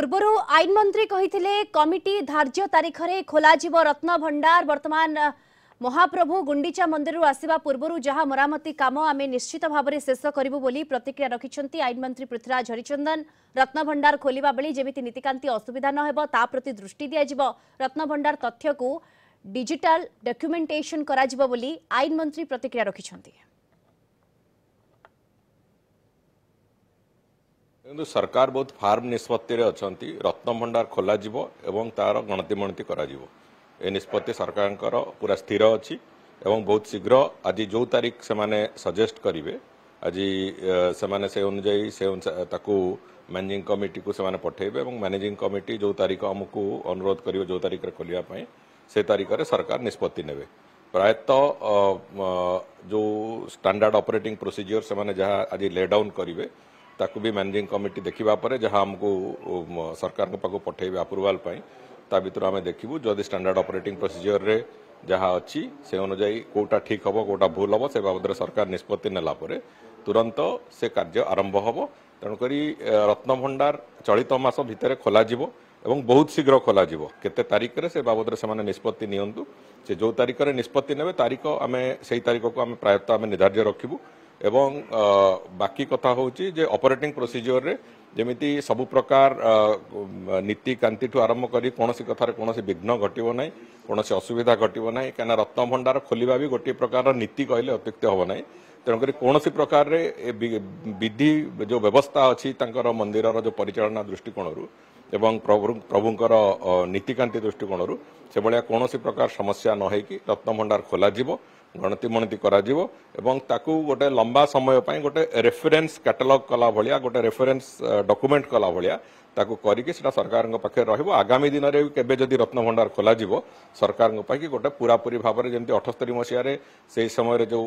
पूर्वर आईन मंत्री कही कमिटी धार्य तारीख में खोल रत्न भंडार वर्तमान महाप्रभु गुंडीचा मंदिर आसवा पूर्व जहां मरामती काम आम निश्चित भाव में शेष करूँ बोली प्रतिक्रिया रखिंट आईन मंत्री पृथ्वीराज हरिचंदन। रत्न भंडार खोलिबा बेले जेमिति नीतिकांति असुविधा न हेबो ता प्रति दृष्टि दियाजिबो। रत्न भंडार तथ्य को डिजिटल डॉक्यूमेंटेशन कराजिबो बोली आईन मंत्री प्रतिक्रिया रखिंट। सरकार बहुत फार्म निष्पत्ति अच्छी रत्न भंडार खोल तार गणति मणति ए निष्पत्ति सरकार पूरा स्थिर अच्छी बहुत शीघ्र आज जो तारीख से माने सजेस्ट करेंगे आज से अनुजाई मैनेजिंग कमिटी को से पठेबे मैनेजिंग कमिटी जो तारीख आमको अनुरोध करियो जो तारीख खोलिया से तारीख में सरकार निष्पत्ति नेबे। प्रायतः जो स्टैंडर्ड ऑपरेटिंग प्रोसीजर से माने जहाँ आज ले डाउन करेंगे ताकू भी मैनेजिंग कमिटी देखा पर जहाँ आमको सरकार के पाक पठेबे अप्रूवाल ता भर आम देखू जदि स्टैंडर्ड ऑपरेटिंग प्रोसीजर रे जहाँ अच्छी से अनुजाई कोटा ठीक हम कोटा भूल हम से बाबद सरकार निष्पत्ति नेला तुरंत से कार्य आरंभ हम। तेणुक रत्न भंडार चलित मास भितर खोल बहुत शीघ्र खोल केते तारीख रे से बाबद से निष्पत्ति नियंतु से जो तारीख रे निष्पत्ति नेबे तारीख आम से तारीख को आम प्रायतः आम निर्धार्य रखिबु। एवं बाकी कथा होची जे ऑपरेटिंग प्रोसीजर रे जेमिति सबु प्रकार नीति कांति ठू आरंभ करी कोनोसी कथार कोनोसी विघ्न घटिबो नाही कोनोसी असुविधा घटिबो नाही काना रत्न भंडार खोलिबा भी गोटे प्रकार नीति कहले अत्युक्त होबो नाही। तेणुक कौन प्रकार विधि जो व्यवस्था अच्छी मंदिर जो परिचालना दृष्टिकोण एवं प्रभुंकर नीतिकांति दृष्टिकोण से भाया कौन प्रकार समस्या न होकि रत्न भंडार खोल गणति मणति ताकू गोटे लंबा समय गोटे रेफरेन्स कैटलॉग कला भाया गोटे रेफरेन्स डॉक्यूमेंट कला भाया ताकू करके सरकार पाखे रहिबो। आगामी दिन में केबे जदि रत्न भंडार खोल सरकार गोटे पूरापूरी भाव में जमी 78 मसीह से समय जो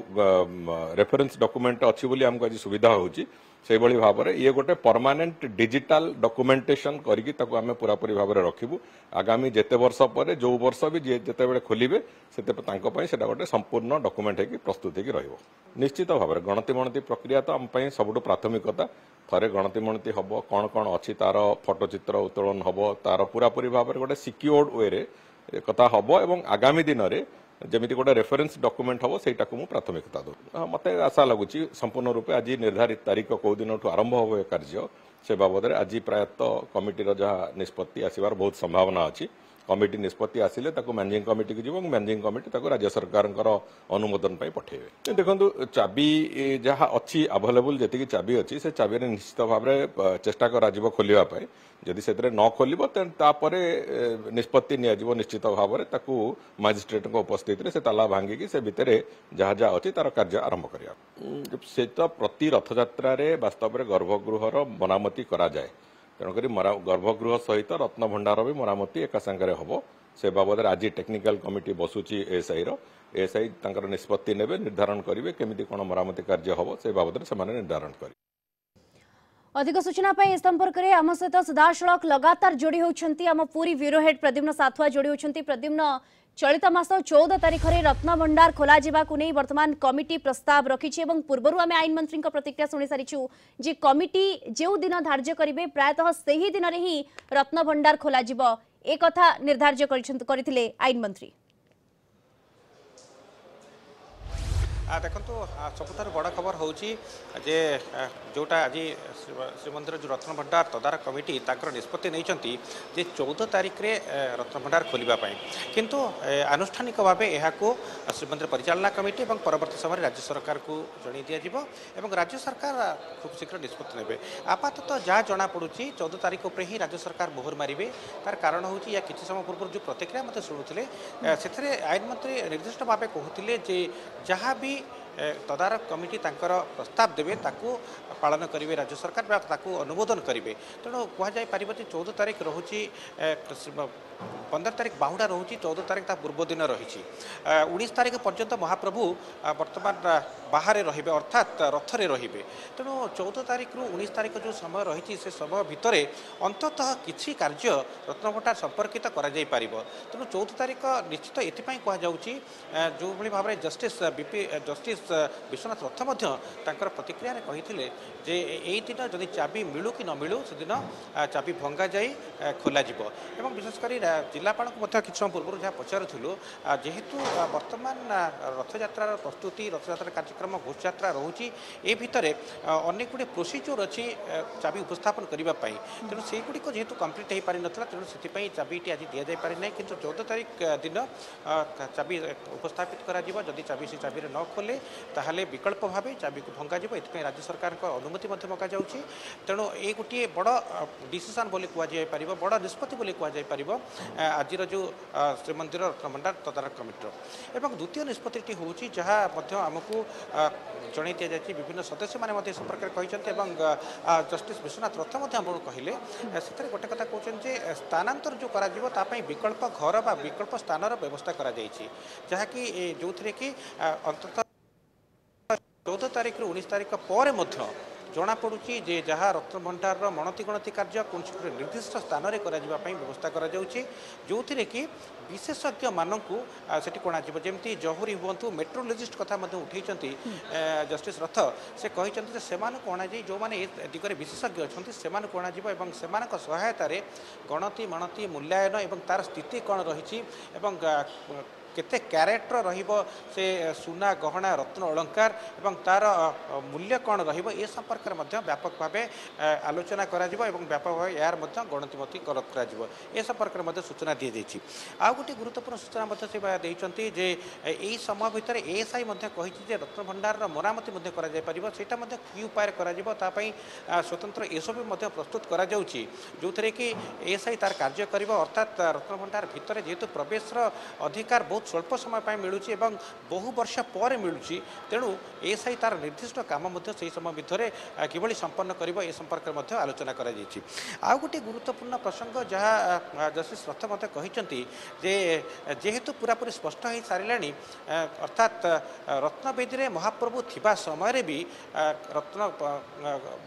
रेफरेन्स डॉक्यूमेंट अच्छी बोली आमको आज सुविधा होची से भाई भाव में ये गोटे परमानेंट डिजिटल डॉक्यूमेंटेशन करके पूरापूरी भाव में रखिबू। आगामी जेते वर्ष पर जो वर्ष भी जिते बड़े खोलिबे से गोटे संपूर्ण डॉक्यूमेंट होगी प्रस्तुत होगी रहिबो। निश्चित भाव में गणति मणति प्रक्रिया तो आम सबुठ प्राथमिकता थरे गणति मणति हम कौन कौन अच्छी तार फोटोचित्र उत्तोलन हम तार पूरापूरी भाव में गोटे सिक्योर्ड वे कथा हम एवं आगामी दिन में जमीती गोटे रेफरेन्स डॉक्यूमेंट हम से प्राथमिकता दो। मत आशा लगुच संपूर्ण रूपे आज निर्धारित तारीख कौ दिन आरंभ हो कार्य से बाबद आज प्रायतः कमिटी जहाँ निष्पत्ति आसबार बहुत संभावना अच्छी। कमिटी निष्पत्ति आसिले मैनेजिंग कमिटी को जीव मैनेजिंग कमिटी राज्य सरकार अनुमोदन पठेबे। देखो चाबी जहाँ अच्छी अवेलेबल जी चाबी अच्छी से चाबी निश्चित भाव में चेष्टा कर खोलने जदि से न खोल निष्पत्ति निश्चित भाव में मजिस्ट्रेट उपस्थित से ताला भांगिकी से भितर जहाँ जहाँ अच्छी तार कार्य आरंभ कर से तो प्रति रथयात्रा वास्तव में गर्भगृहर मरामती करा जाए। तेणुक गर्भगृह सहित रत्न भंडार भी मरामती एका सांगे हम से बाबद आज टेक्निकल कमिटी बसुची एएसआई निष्पत्ति नेबे निर्धारण करेंगे केमिति कोन मरामती कार्य हम से बाबद से निर्धारण करेंगे। अधिक सूचना इस संपर्क में आम सहित सीधासख लगातार जोड़ी होती आम पूरी ब्यूरो हेड प्रद्युम्न साथुआ जोड़ी होती। प्रद्युम्न चलित मास 14 तारीख में रत्न भंडार खोल नहीं वर्तमान कमिटी प्रस्ताव रखी पूर्व आम आईन मंत्री प्रतिक्रिया शुणी सारीचु जे कमिटी जो दिन धार्य करेंगे प्रायतः से ही दिन ही रत्न भंडार खोल एक निर्धार्य करते आईन मंत्री। देखो सबुठ बड़ खबर हूँ जे जोटा आज श्रीमंदिर जो रत्न भंडार तदारक कमिटी निष्पत्ति नहीं 14 तारीख रे रत्न भंडार खोलने किंतु आनुष्ठानिक भाव यह श्रीमंदिर परिचालना कमिटी और परवर्त समय राज्य सरकार को जन दिज्व राज्य सरकार खूब शीघ्र निष्पत्ति नेबे। आपातत जहाँ जना पड़ी 14 तारीख पर ही राज्य सरकार मोहर मारे तार कारण हूँ या किसी समय पूर्व जो प्रतिक्रिया मत शुणुते से आईन मंत्री निर्दिष्ट भाव कहते जहाँ भी तदारक कमिटी प्रस्ताव देवे ताकू पालन करेंगे राज्य सरकार ताकू अनुमोदन करेंगे। तेणु कहुपर 14 तारीख रोचे 15 तारीख बाहुड़ा रोचे 14 तारीख पूर्व दिन रही 19 तारीख पर्यंत महाप्रभु वर्तमान बाहर रे अर्थात रथरे रे। तेणु 14 तारीख रु 19 तारीख जो समय रही से समय भितर अंततः किसी कार्य रत्न भंडार संपर्कित कर तेणु 14 तारीख निश्चित ये कहु जो भाव में जस्टिस विश्वनाथ रथ प्रतिक्रिया कही जे यही दिन जदि चाबी मिलू कि न मिलू से दिन चाबी भंगा जाई खोल विशेषकर जिलापाल को किसी समय पूर्व जहाँ पचारूलु जेहेतु बर्तमान रथयात्रार प्रस्तुति रथयात्रा कार्यक्रम घोषयात्रा रोचे ये भितर अनेक गुड़े प्रोसीजर अच्छी चाबी उपस्थापन करने तेणु से गुड़िक जेहेतु कम्प्लीट हो पारि नाला तेणु से चाबीटी आज दि जाई पारि ना कि 14 तारीख दिन चाबी उपस्थापित करी चाबी से चाबी न खोले ताहले विकल्प भाव चाबी को भंगा ये राज्य सरकार अनुमति मगा जाऊँगी तेणु ये गोटे बड़ डिसीजन बोली कहुपर बड़ निष्पत्ति बोली कहुपर आज जो श्रीमंदिर रत्नभंडार तदारख कमिटर एवं द्वितीय निष्पत्ति हूँ जहाँ आमको जन दि जाए विभिन्न सदस्य मैंने संपर्क कहते जस्टिस विश्वनाथ रथ कहले से गोटे कथा कहते स्थानांतर जो कर विकल्प घर बा विकल्प स्थान व्यवस्था करा जहाँकि जो थे कि अंततः 14 तारीख रु 19 तारीख पर जना पड़ुची जे जहाँ रत्नभंडार मणति गणति कार्य कौन निर्दिष्ट स्थान में व्यवस्था करा जो थे कि विशेषज्ञ मानक सेठी कणाजमी जहुरी हूँ मेट्रोलोजिस्ट कथा उठे जस्टिस रथ से कहते से कणाई जो मैंने दिगरे विशेषज्ञ अच्छा से कणाव सहायतार गणति मणति मूल्यांकन और तार स्थिति कौन रही केते क्यारेट्र रहिबो से सुना गहना रत्न अलंकार एवं तार मूल्य कौन रहिबो ए संपर्क में व्यापक भाव आलोचना करा जिवो एवं व्यापक भाव यार गणतिमती करा जिवो ए संपर्क में सूचना दी जाइछि। आ गोटे गुरुत्वपूर्ण सूचना से देइछन्ति जे एई समय भितर एएसआई कहिछि जे रत्नभंडार मरामती करा जाय परिबो सेटा कि उपाय करा जिवो ता पई स्वतंत्र एसओपी प्रस्तुत करा जाउछि जो थरे कि एएसआई तार कार्य करिबो अर्थात रत्नभंडार भितर जेहेतु प्रवेश अधिकार बहुत स्वल्प समय मिलूँ और बहु वर्ष पर मिलूँ तेणु एएसआई तार निर्दिष्ट काम से समय भितर किभली संपन्न करिबो ए संपर्क में आलोचना करा जाइछि। आउ गोटे गुरुत्वपूर्ण प्रसंग जहाँ जस्टिस रथ कहते जे जेहेतु पूरापूरी स्पष्ट हो सारे अर्थात रत्नवेदी में महाप्रभु थिबा समय भी रत्न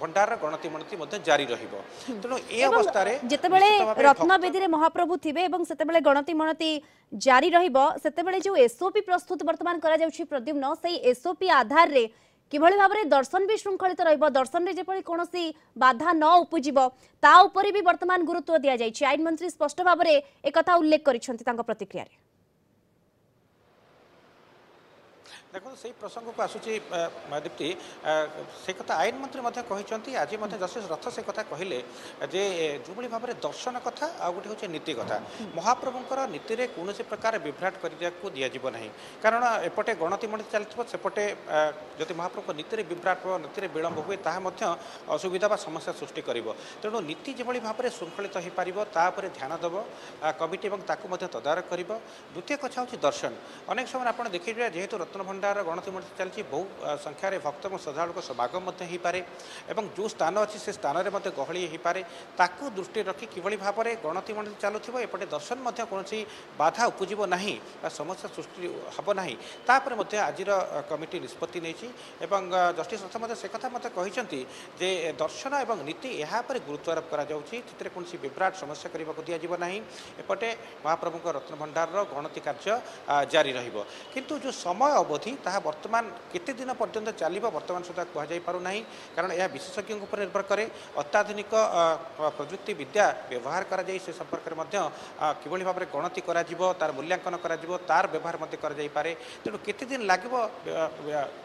भंडार गणति मणति जारी रहिबो तेणु ए अवस्था रे जेतेबेले रत्नवेदी में महाप्रभु थिबे एवं सेतेबेले गणति मणति जारी रहिबो सेतेबेले जो एसओपी प्रस्तुत वर्तमान करा जाउछि प्रद्युम्न से एसओपी आधार रे किभଳି भाबरे दर्शन भी श्रृंखलित रहिबो दर्शन रे जेपरि कोनोसी बाधा न उपजिबो ता ऊपर भी वर्तमान गुरुत्व दिया जाइछि। आईन मंत्री स्पष्ट भाबरे ए कथा उल्लेख करिसंति तांको प्रतिक्रिया रे। देखो से प्रसंग को आसूची दीप्ति से कथा आईन मंत्री कहते आज जस्टिस रथ से कथा कहले जे जो भाव में दर्शन कथा आ गोटे हूँ नीति कथा महाप्रभुंर नीति में कौन प्रकार विभ्राट करने को दिज्व ना कारण एपटे गणति मणति चलती सेपटे जदि महाप्रभु नीति में विभ्राट हो नीति में विलंब हुए ताहा असुविधा समस्या सृष्टि कर तेणु नीति जो भाव में श्रृंखलित हो पार ध्यान देव कमिटी और तदारख कर। द्वितीय कथा हूँ दर्शन अनेक समय आप देखिए जेहेतु रत्नभंडार गणति मणति चलती बहु संख्यार भक्त और श्रद्धालु समागम हो पाए और जो स्थान अच्छी से स्थान में गहली हो पाए ताकू दृष्टि रखी किभली भाव में गणति मणति चलुव एपटे दर्शन कौन बाधा उपजिब ना समस्या सृष्टि हम ना तापर आज कमिटी निष्पत्ति नहीं जस्टिस रथ से कथा मत कहते जे दर्शन और नीति यहाँ गुरुत्वारोप कर कौन विभ्राट समस्या करने को दिज्व ना एपटे महाप्रभु रत्नभंडार गणति कार्य जारी रु जो समय अवधि ताहा वर्तमान केते दिन पर्यंत चलिबो वर्तमान सुधा कह जाई पारु नाही कारण यह विशेषज्ञों पर निर्भर करे अत्याधुनिक प्रजुक्ति विद्या व्यवहार करा जाई से संपर्क में किभली भाव में गणति करा जिवो तार मूल्यांकन करा जिवो तार व्यवहार मध्य करा जाई पारे तेणु केते दिन लागिबो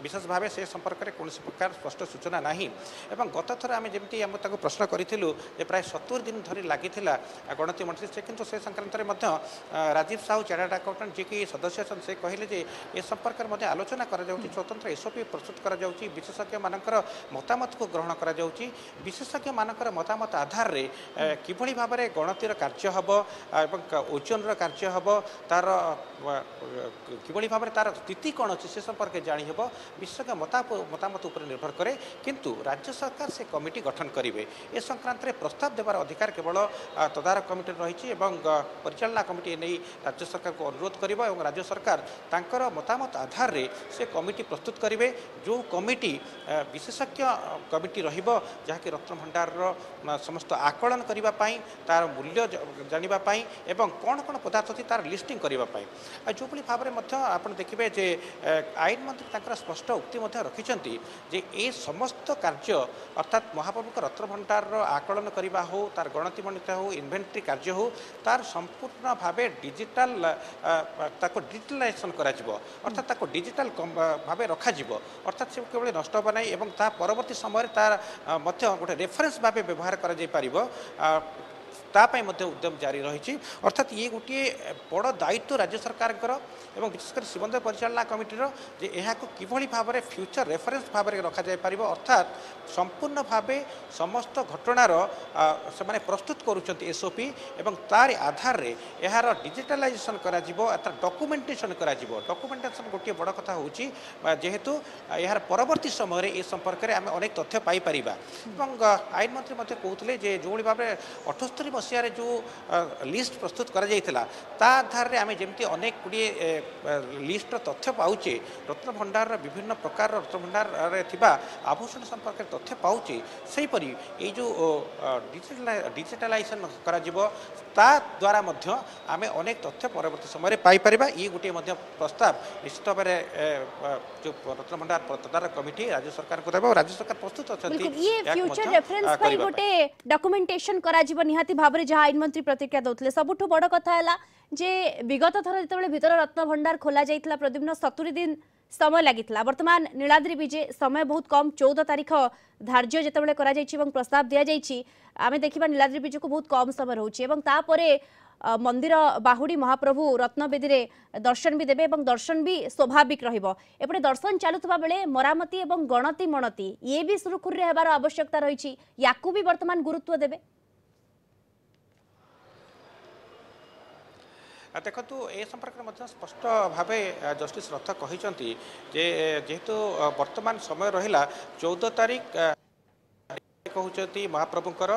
विशेष भाव से संपर्क में कौन प्रकार स्पष्ट सूचना नाही एवं गत थर आम जमी आम ताको प्रश्न करूँ प्राय 70 दिन धरी लगी गणति मणति से किंतु से संक्रांत में राजीव साहू चार्टर्ड अकाउंटेंट जी की सदस्य से कहले ए संपर्क में आलोचना करा जाउची स्वतंत्र एसओपी प्रस्तुत करा जाउची विशेषज्ञ मानकर मतामत को ग्रहण करा जाउची विशेषज्ञ मानकर मतामत आधार रे किभली भाव में गणतिर कार्य हबो एवं ओजन कार्य हबो तार किभली भाव में तार स्थिति कौन अच्छी से संपर्क जानी हेबो विशेषज्ञ मतामत उपर निर्भर करे किंतु राज्य सरकार से कमिटी गठन करेंगे ए संक्रांत में प्रस्ताव देवार अधिकार केवल तदारख कमिटी रही परिचालना कमिटी नहीं राज्य सरकार को अनुरोध कर राज्य सरकार तांकर मतामत आधार रे से कमिटी प्रस्तुत करेंगे जो कमिटी विशेषज्ञ कमिटी रहिबो जहाँकि रत्न भंडार समस्त आकलन करने तार मूल्य जानापी एवं कौन कौन पदार्थ अच्छी तार लिस्टिंग करने जो भाव में आप देखिए जे आईन मंत्री तांकर स्पष्ट उक्ति रखिंट जे ए समस्त कार्य अर्थात महाप्रभु रत्न भंडार आकलन करने हो तार गणति मणिता हो इन्वेंटरी कार्य हो तार संपूर्ण भाव डिजिटल डिजिटलाइजेशन अर्थात डिजिटल भाव रखा अर्थात से केवल नष्ट होगा ना एवं ता परवर्ती समय तार गोटे रेफरेन्स भाव व्यवहार कर उद्यम जारी रही अर्थात ये गोटे बड़ दायित्व राज्य सरकार एवं विशेषकर श्रीमंदिर परिचालना कमिटी जे यहाँ किभली भाव में फ्यूचर रेफरेन्स भाव में रखा जाय पारिबो अर्थात संपूर्ण भाव समस्त घटनार से प्रस्तुत करुँच एसओपी एवं तार आधार रे यार डिजिटलाइजेशन अर्थात डॉक्यूमेंटेशन डॉक्यूमेंटेशन गोटे बड़ कथा होची जेहेतु यार परवर्ती समय ए संपर्क में आम अनेक तथ्य पाइपर आईन मंत्री कहते जे जो भाव में 78 मसीह जो लिस्ट प्रस्तुत करा आधार रे आम जमी अनेक गुड़े लिस्ट तथ्य पाचे रत्न भंडार विभिन्न प्रकार रत्न भंडार थिबा आभूषण संपर्क तथ्य पाचे सेहीपरि ये जो डिजिटलाइजेशन करा द्वारा आम अनेक तथ्य परवर्ती समय पाइपर ये गोटे प्रस्ताव निश्चित भाव जो रत्न भंडार तदारक कमिटी राज्य सरकार को देबो राज्य सरकार प्रस्तुत अछंती ये फ्यूचर रेफरेंस पई गोटे डॉक्यूमेंटेशन करा जीव निहाती भाव में जहाँ आईन मंत्री प्रतिक्रिया दौले सबुठ बड़ कथा है जे विगत थर जो भीतर रत्न भंडार खोल जाता प्रद्युम्न 70 दिन समय लगी वर्तमान नीलाद्री विजे समय बहुत कम 14 तारीख धार्य जिते प्रस्ताव दि जाइए आम देखा नीलाद्री विजे को बहुत कम समय रोचे मंदिर बाहुड़ी महाप्रभु रत्नवेदी रे दर्शन भी देबे एवं दर्शन भी स्वाभाविक रहिबो एपटे दर्शन चालुवा बेले मरामती एवं गणति मणति ये भी सुरखुर रे हेबार आवश्यकता रही याकू भी वर्तमान गुरुत्व देबे देखो ए संपर्क में स्पष्ट भाव जस्टिस रथ कहते जेहेतु वर्तमान समय रहा 14 तारीख कहते महाप्रभुंकर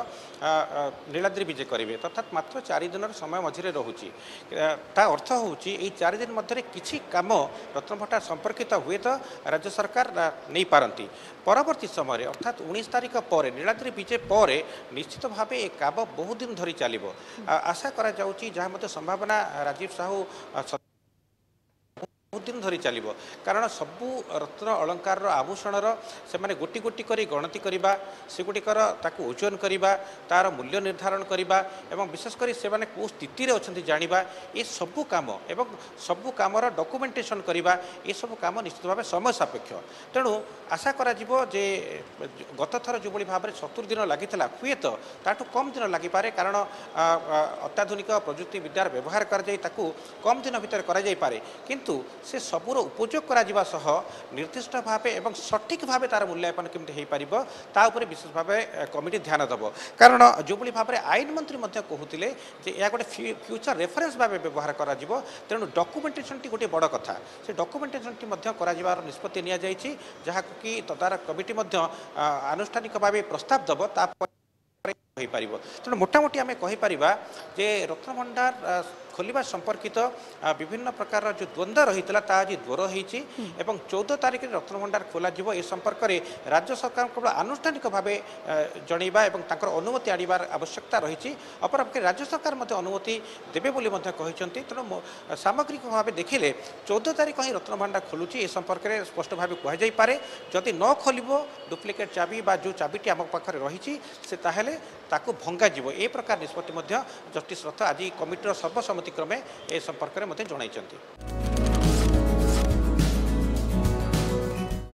नीलाद्री विजे करेंगे अर्थात मात्र 4 दिन समय मझे रोचे अर्थ होची 4 दिन मध्य किसी कम रत्न भंडार संपर्कित हुए तो राज्य सरकार नहीं पारती परवर्ती समय अर्थात 19 तारीख पर नीलाद्री विजे पर निश्चित भाव ये काम बहुत दिन धरी चलो आशा करा जहाँ संभावना राजीव साहू बहुत दिन धरी चलो कारण सबू रत्न अलंकार आभूषण से गोटी गोटी कर गणति करवा सेगुड़िकर ओजन करवा तार मूल्य निर्धारण करवा एवं विशेषकर से कौ स्थिति अच्छा जाना ये सबू काम एवं सबू कम डॉक्यूमेंटेशन करवा ये सब कम निश्चित भाव समय सापेक्ष तेणु आशा करा जे गत थर जो भाव में 70 दिन लगी हुए तो ताठू कम दिन लगिपे कारण अत्याधुनिक प्रजुक्ति विद्यार व्यवहार कर कम दिन भितर करे किंतु से सबूर उपयोग करा सह निर्दिष्ट भाव एवं सठिक भाव तार मूल्यांकन केमती हो पार तापर विशेष भाव कमिटी ध्यान देव कारण जो भाव में आईन मंत्री कहते यह गोटे फ्यूचर रेफरेन्स भाव व्यवहार कर तेणु डॉक्यूमेंटेशन टी गोटे बड़ कथा से डॉक्यूमेंटेशन टी निष्पत्ति नि जहाँ कि तदारक कमिटी आनुष्ठानिक भाव प्रस्ताव देव तेणु मोटामोटी आम कहीपर जे रत्न भंडार खोलिबा संपर्कित विभिन्न प्रकार जो द्वंद्व रही आज दूर होती 14 तारीख में रत्न भंडार खोल ए संपर्क में राज्य सरकार केवल आनुष्ठानिक भाव जनइबा अनुमति आनिबार आवश्यकता रही अपरपक्षे राज्य सरकार अनुमति देवे बोली कहते तेणु सामग्रिक भाव देखिले 14 तारीख ही रत्न भंडार खोलुची ए संपर्क में स्पष्ट भाव कहुपे जदि न खोल डुप्लिकेट चाबी बा जो चाबीटी आम पाखे रही से ताहेले ताकू भंगा जीव ए प्रकार निष्पत्ति जस्टिस रथ आज कमिटीर सर्वसम्मति क्रमे ए संपर्क में जणाइछन्ति।